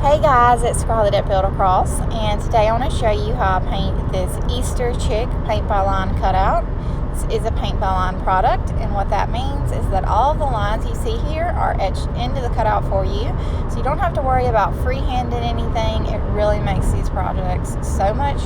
Hey guys, it's Scarlett at Build Across, and today I want to show you how I paint this Easter chick paint by line cutout. This is a paint by line product, and what that means is that all of the lines you see here are etched into the cutout for you, so you don't have to worry about freehanding anything. It really makes these projects so much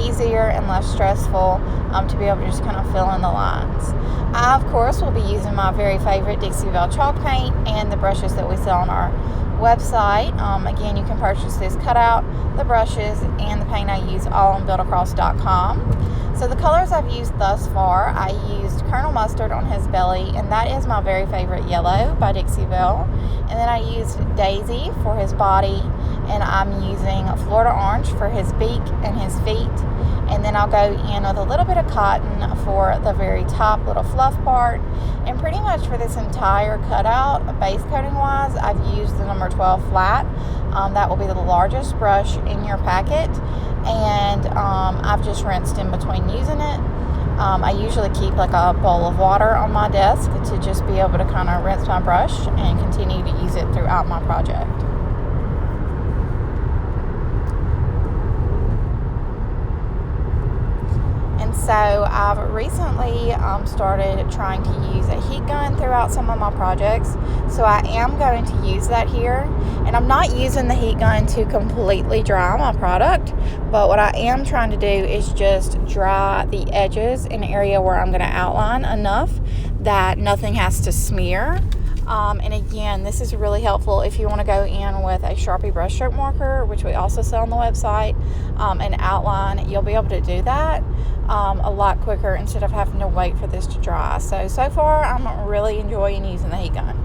easier and less stressful to be able to just kind of fill in the lines. I, of course, will be using my very favorite Dixie chalk paint and the brushes that we sell on our website. Again, you can purchase this cutout, the brushes, and the paint I use all on buildacross.com. So the colors I've used thus far, I used Colonel Mustard on his belly, and that is my very favorite yellow by Dixie. And then I used Daisy for his body, and I'm using Florida Orange for his beak and his feet. And then I'll go in with a little bit of cotton for the very top little fluff part. And pretty much for this entire cutout, base coating wise, I've used the number 12 flat. That will be the largest brush in your packet. And I've just rinsed in between using it. I usually keep like a bowl of water on my desk to just be able to kind of rinse my brush and continue to use it throughout my project. So I've recently started trying to use a heat gun throughout some of my projects. So I am going to use that here. And I'm not using the heat gun to completely dry my product. But what I am trying to do is just dry the edges in an area where I'm going to outline enough that nothing has to smear. And again, this is really helpful if you want to go in with a Sharpie brushstroke marker, which we also sell on the website, and outline. You'll be able to do that a lot quicker instead of having to wait for this to dry. So far, I'm really enjoying using the heat gun.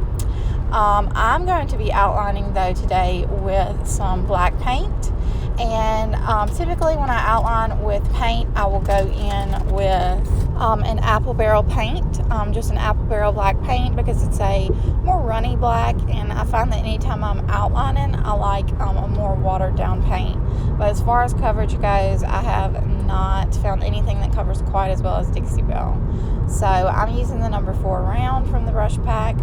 I'm going to be outlining, though, today with some black paint. And typically when I outline with paint, I will go in with an apple barrel paint, just an apple barrel black paint, because it's a more runny black, and I find that anytime I'm outlining, I like a more watered down paint. But as far as coverage goes, I have not found anything that covers quite as well as Dixie Belle. So I'm using the number 4 round from the brush pack,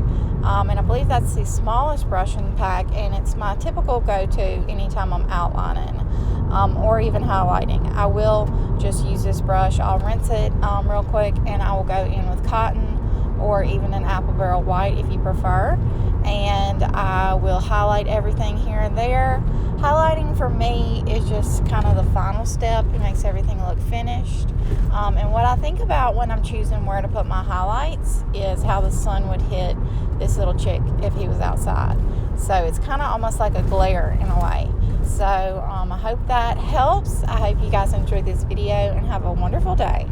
and I believe that's the smallest brush in the pack, and it's my typical go-to anytime I'm outlining or even highlighting. I will just use this brush. I'll rinse it real quick, and I will go in with cotton or even an apple barrel white if you prefer, and I will highlight everything here and there. Highlighting for me is just kind of the final step. It makes everything look finished. And what I think about when I'm choosing where to put my highlights is how the sun would hit this little chick if he was outside. So it's kind of almost like a glare in a way. So I hope that helps. I hope you guys enjoyed this video and have a wonderful day.